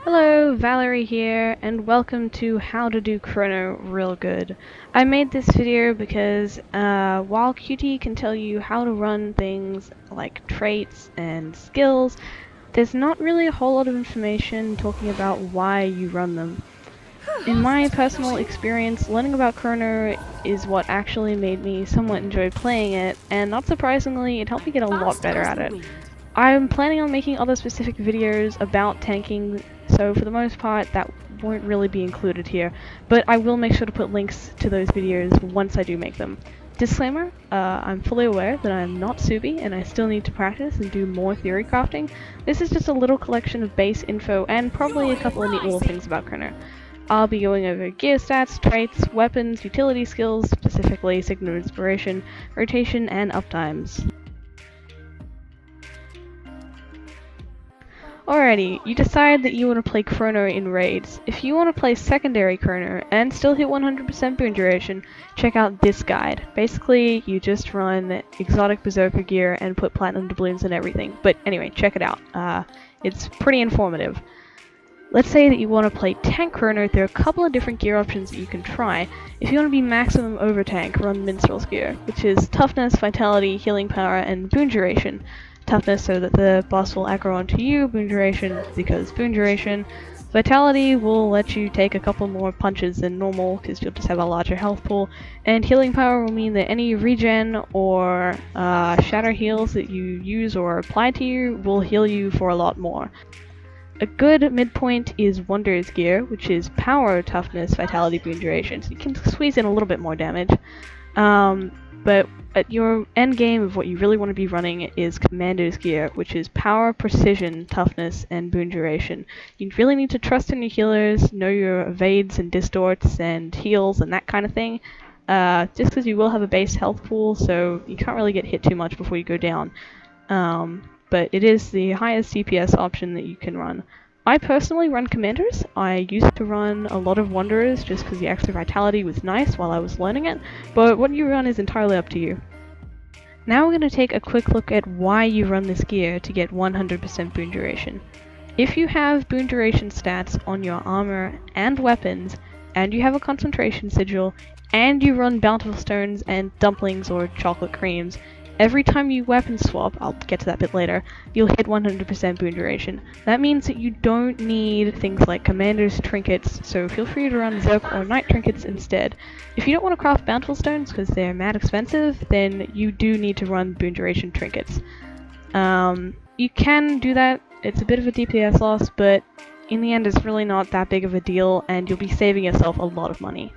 Hello, Valerie here, and welcome to How to Do Chrono Real Good. I made this video because while Qt can tell you how to run things like traits and skills, there's not really a whole lot of information talking about why you run them. In my personal experience, learning about Chrono is what actually made me somewhat enjoy playing it, and not surprisingly, it helped me get a lot better at it. I'm planning on making other specific videos about tanking, so for the most part that won't really be included here, but I will make sure to put links to those videos once I do make them. Disclaimer, I'm fully aware that I'm not Subi and I still need to practice and do more theory crafting. This is just a little collection of base info and probably a couple of neat little things about Chrono. I'll be going over gear stats, traits, weapons, utility skills, specifically Signal Inspiration, rotation, and uptimes. Alrighty, you decide that you want to play Chrono in raids. If you want to play secondary Chrono and still hit 100% boon duration, check out this guide. Basically, you just run exotic berserker gear and put platinum doubloons and everything. But anyway, check it out. It's pretty informative. Let's say that you want to play tank Chrono. There are a couple of different gear options that you can try. If you want to be maximum over tank, run Minstrel's gear, which is toughness, vitality, healing power, and boon duration. Toughness so that the boss will aggro onto you, boon duration because boon duration. Vitality will let you take a couple more punches than normal because you'll just have a larger health pool, and healing power will mean that any regen or shatter heals that you use or apply to you will heal you for a lot more. A good midpoint is Wonders gear, which is power, toughness, vitality, boon duration, so you can squeeze in a little bit more damage. But at your end game of what you really want to be running is Commander's gear, which is power, precision, toughness, and boon duration. You really need to trust in your healers, know your evades and distorts and heals and that kind of thing, just because you will have a base health pool, so you can't really get hit too much before you go down. But it is the highest DPS option that you can run. I personally run Commanders. I used to run a lot of Wanderers just because the extra vitality was nice while I was learning it, but what you run is entirely up to you. Now we're going to take a quick look at why you run this gear to get 100% boon duration. If you have boon duration stats on your armor and weapons, and you have a concentration sigil, and you run bountiful stones and dumplings or chocolate creams, every time you weapon swap, I'll get to that bit later, you'll hit 100% boon duration. That means that you don't need things like Commander's trinkets, so feel free to run Zerk or Knight trinkets instead. If you don't want to craft bountiful stones because they're mad expensive, then you do need to run boon duration trinkets. You can do that, it's a bit of a DPS loss, but in the end it's really not that big of a deal and you'll be saving yourself a lot of money.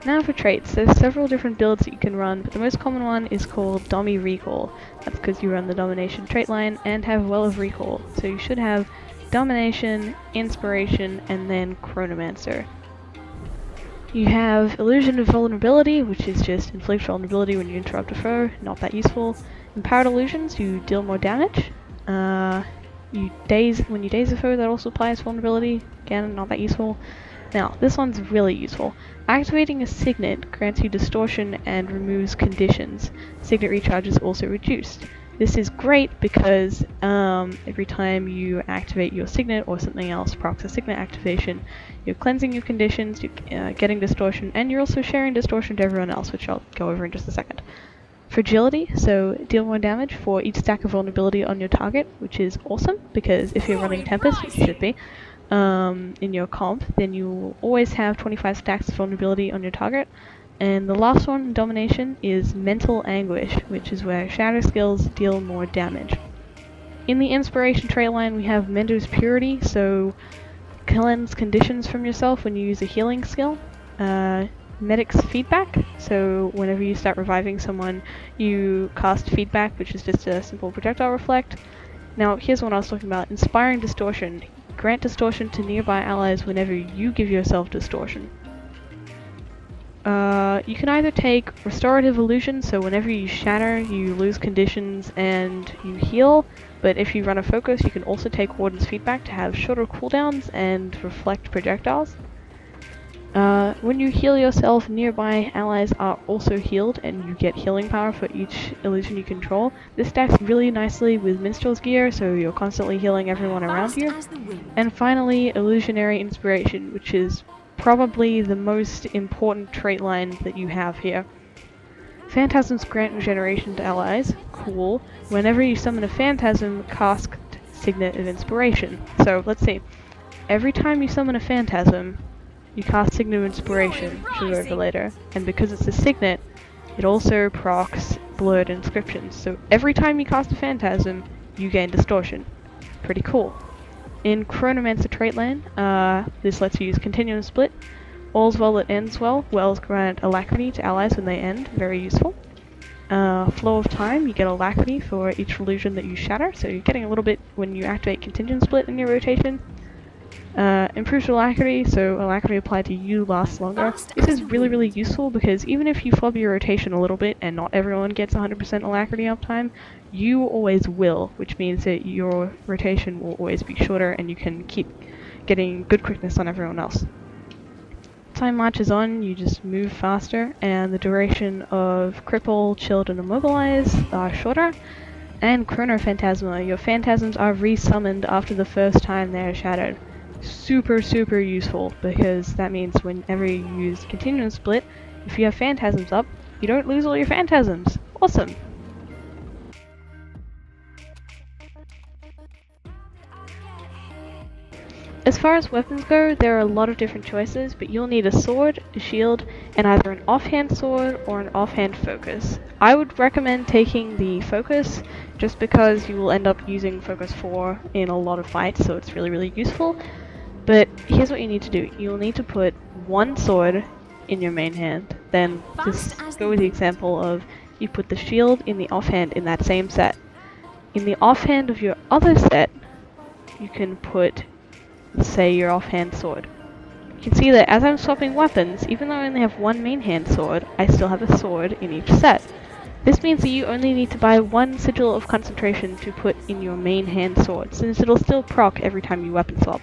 Now for traits, there's several different builds that you can run, but the most common one is called Domi Recall. That's because you run the Domination trait line and have Well of Recall, so you should have Domination, Inspiration, and then Chronomancer. You have Illusion of Vulnerability, which is just inflict vulnerability when you interrupt a foe, not that useful. Empowered Illusions, you deal more damage. When you daze a foe, that also applies vulnerability, again, not that useful. Now, this one's really useful. Activating a Signet grants you distortion and removes conditions. Signet recharge is also reduced. This is great because every time you activate your Signet or something else procs a Signet activation, you're cleansing your conditions, you're getting distortion, and you're also sharing distortion to everyone else, which I'll go over in just a second. Fragility, so deal more damage for each stack of vulnerability on your target, which is awesome because if you're running Tempest, which you should be, in your comp, then you will always have 25 stacks of vulnerability on your target. And the last one, Domination, is Mental Anguish, which is where shatter skills deal more damage. In the Inspiration trait line, we have Mendo's Purity, so cleanse conditions from yourself when you use a healing skill. Medic's Feedback, so whenever you start reviving someone, you cast Feedback, which is just a simple projectile reflect. Now, here's what I was talking about, Inspiring Distortion. Grant distortion to nearby allies whenever you give yourself distortion. You can either take Restorative Illusion, so whenever you shatter, you lose conditions and you heal, but if you run a focus, you can also take Warden's Feedback to have shorter cooldowns and reflect projectiles. When you heal yourself, nearby allies are also healed, and you get healing power for each illusion you control. This stacks really nicely with Minstrel's gear, so you're constantly healing everyone around you. And finally, Illusionary Inspiration, which is probably the most important trait line that you have here. Phantasms grant regeneration to allies. Cool. Whenever you summon a phantasm, cast Signet of Inspiration. So, let's see. Every time you summon a phantasm, you cast Signet of Inspiration, which we'll go over later. And because it's a Signet, it also procs Blurred Inscriptions. So every time you cast a phantasm, you gain Distortion. Pretty cool. In Chronomancer trait lane, this lets you use Continuum Split. All's well that ends well. Wells grant Alacrity to allies when they end. Very useful. Flow of Time, you get Alacrity for each illusion that you shatter, so you're getting a little bit when you activate Contingent Split in your rotation. Improves Alacrity, so Alacrity applied to you lasts longer. This is really useful because even if you flub your rotation a little bit and not everyone gets 100% Alacrity uptime, you always will, which means that your rotation will always be shorter and you can keep getting good quickness on everyone else. Time marches on, you just move faster, and the duration of Cripple, Chilled, and Immobilize are shorter. And Chrono Phantasma, your phantasms are resummoned after the first time they are shattered. Super useful, because that means whenever you use Continuum Split, if you have phantasms up, you don't lose all your phantasms. Awesome! As far as weapons go, there are a lot of different choices, but you'll need a sword, a shield, and either an offhand sword or an offhand focus. I would recommend taking the focus, just because you will end up using focus 4 in a lot of fights, so it's really useful. But here's what you need to do. You'll need to put one sword in your main hand. Then just go with the example of you put the shield in the offhand in that same set. In the offhand of your other set, you can put, say, your offhand sword. You can see that as I'm swapping weapons, even though I only have one main hand sword, I still have a sword in each set. This means that you only need to buy one Sigil of Concentration to put in your main hand sword, since it'll still proc every time you weapon swap.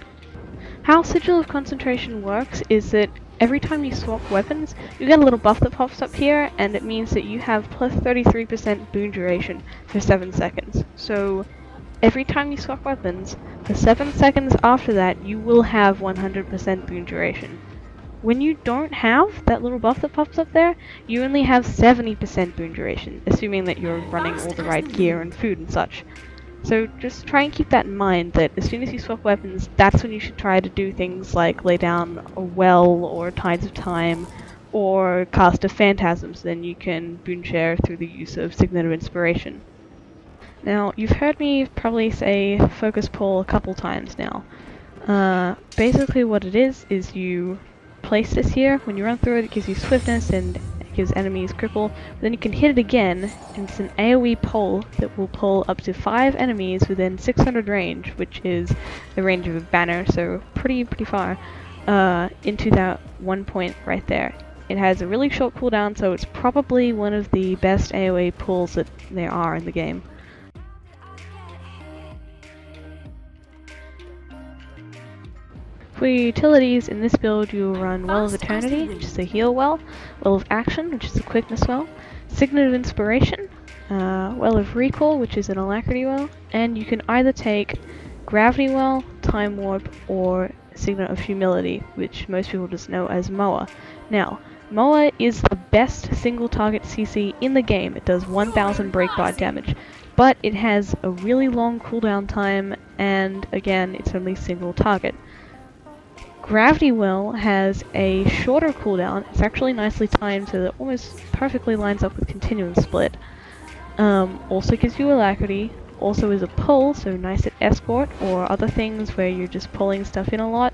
How Sigil of Concentration works is that every time you swap weapons, you get a little buff that pops up here, and it means that you have plus 33% boon duration for 7 seconds. So every time you swap weapons, for 7 seconds after that, you will have 100% boon duration. When you don't have that little buff that pops up there, you only have 70% boon duration, assuming that you're running all the right gear and food and such. So just try and keep that in mind, that as soon as you swap weapons, that's when you should try to do things like lay down a well or Tides of Time, or cast a phantasm, so then you can boon share through the use of Signet of Inspiration. Now, you've heard me probably say focus pull a couple times now. Basically what it is you place this here. When you run through it, it gives you swiftness and it gives enemies cripple. Then you can hit it again, and it's an AoE pull that will pull up to 5 enemies within 600 range, which is the range of a banner, so pretty far, into that one point right there. It has a really short cooldown, so it's probably one of the best AoE pulls that there are in the game. For your utilities, in this build you will run Well of Eternity, which is a heal well, Well of Action, which is a quickness well, Signet of Inspiration, Well of Recall, which is an Alacrity well, and you can either take Gravity Well, Time Warp, or Signet of Humility, which most people just know as Moa. Now, Moa is the best single target CC in the game. It does 1000 breakbar damage, but it has a really long cooldown time, and again, it's only single target. Gravity Well has a shorter cooldown. It's actually nicely timed so that it almost perfectly lines up with Continuum Split. Also gives you Alacrity, also is a pull, so nice at Escort or other things where you're just pulling stuff in a lot.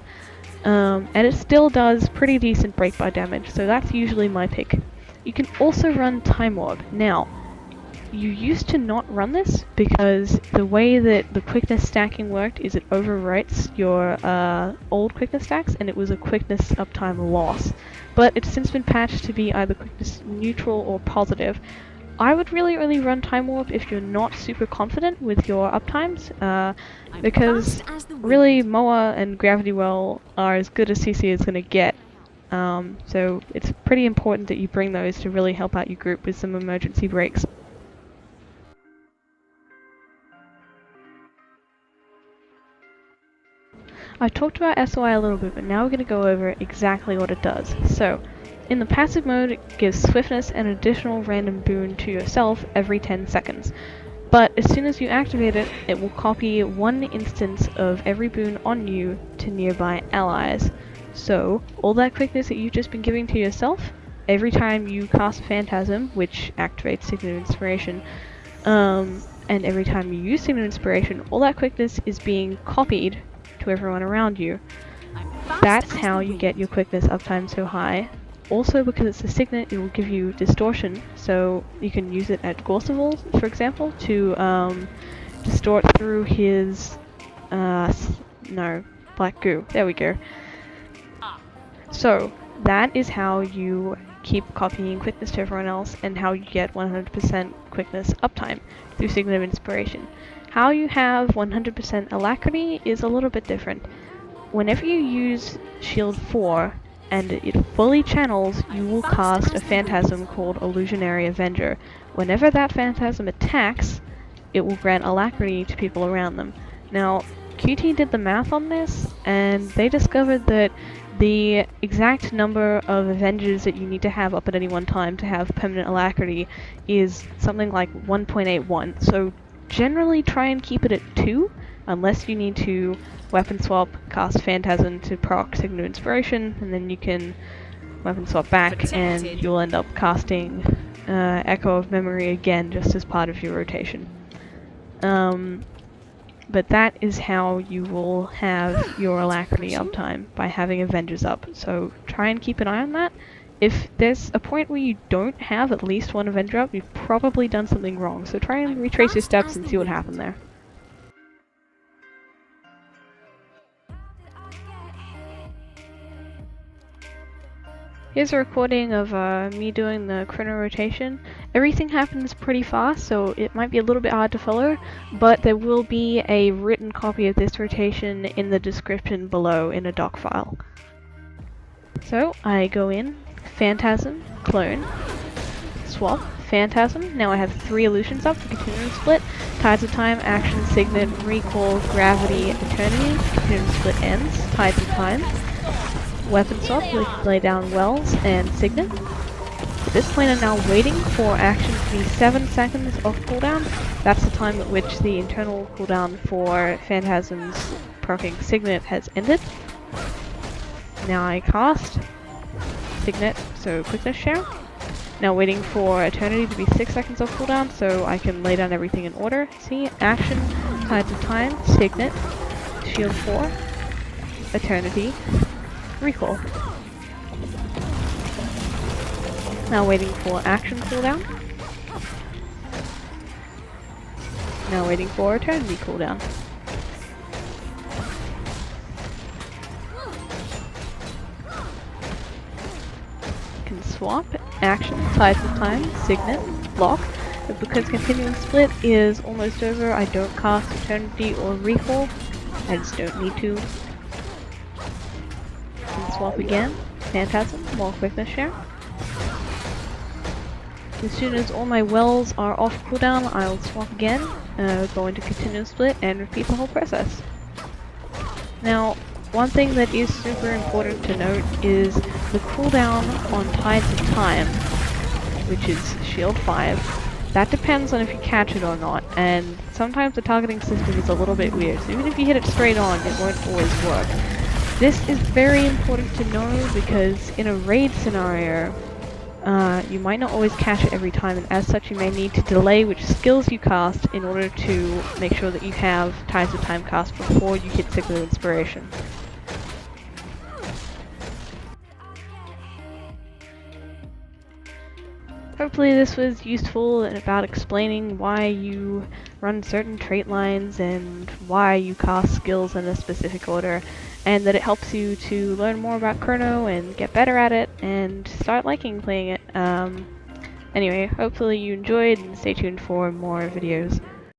And it still does pretty decent breakbar damage, so that's usually my pick. You can also run Time Warp. Now, you used to not run this because the way that the quickness stacking worked is it overwrites your old quickness stacks, and it was a quickness uptime loss. But it's since been patched to be either quickness neutral or positive. I would really only run Time Warp if you're not super confident with your uptimes, because really Moa and Gravity Well are as good as CC is going to get So it's pretty important that you bring those to really help out your group with some emergency breaks. I've talked about SOI a little bit, but now we're going to go over exactly what it does. So, in the passive mode, it gives swiftness and additional random boon to yourself every 10 seconds. But as soon as you activate it, it will copy one instance of every boon on you to nearby allies. So, all that quickness that you've just been giving to yourself, every time you cast Phantasm, which activates Signet of Inspiration, and every time you use Signet of Inspiration, all that quickness is being copied to everyone around you. That's how you get your quickness uptime so high. Also, because it's a signet, it will give you distortion, so you can use it at Gorseval, for example, to distort through his black goo. There we go. So that is how you keep copying quickness to everyone else, and how you get 100% quickness uptime through Signet of Inspiration. How you have 100% alacrity is a little bit different. Whenever you use Shield 4 and it fully channels, you will cast a phantasm called Illusionary Avenger. Whenever that phantasm attacks, it will grant alacrity to people around them. Now, QT did the math on this, and they discovered that the exact number of Avengers that you need to have up at any one time to have permanent alacrity is something like 1.81. So generally try and keep it at 2, unless you need to weapon swap, cast Phantasm to proc Signet of Inspiration, and then you can weapon swap back and you'll end up casting Echo of Memory again just as part of your rotation. But that is how you will have your alacrity uptime, by having Avengers up, so try and keep an eye on that. If there's a point where you don't have at least one Avenger up, you've probably done something wrong, so try and retrace your steps and see what happened there. Here's a recording of me doing the chrono rotation. Everything happens pretty fast, so it might be a little bit hard to follow, but there will be a written copy of this rotation in the description below in a doc file. So I go in, Phantasm, Clone, Swap, Phantasm. Now I have 3 illusions up for Continuum Split, Tides of Time, Action, Signet, Recall, Gravity, Eternity. Continuum Split ends, Tides of Time. Weapon swap, we can lay down Wells and Signet. At this point I'm now waiting for action to be 7 seconds off cooldown. That's the time at which the internal cooldown for Phantasm's proccing Signet has ended. Now I cast Signet, so quickness share. Now waiting for Eternity to be 6 seconds off cooldown so I can lay down everything in order. See, action, Tides of Time, Signet, Shield 4, Eternity, Recall. Now waiting for action cooldown. Now waiting for eternity cooldown. Can swap, action, Tides of Time, Signet, block. But because Continuum Split is almost over, I don't cast eternity or recall. I just don't need to. Swap again, Phantasm, more quickness share. As soon as all my wells are off cooldown, I'll swap again, go into Continuum Split, and repeat the whole process. Now, one thing that is super important to note is the cooldown on Tides of Time, which is Shield 5. That depends on if you catch it or not, and sometimes the targeting system is a little bit weird, so even if you hit it straight on, it won't always work. This is very important to know because in a raid scenario, you might not always catch it every time, and as such you may need to delay which skills you cast in order to make sure that you have Tides of Time cast before you hit Signet of Inspiration. Hopefully this was useful about explaining why you run certain trait lines and why you cast skills in a specific order, and that it helps you to learn more about Chrono and get better at it and start liking playing it. Anyway, hopefully you enjoyed, and stay tuned for more videos.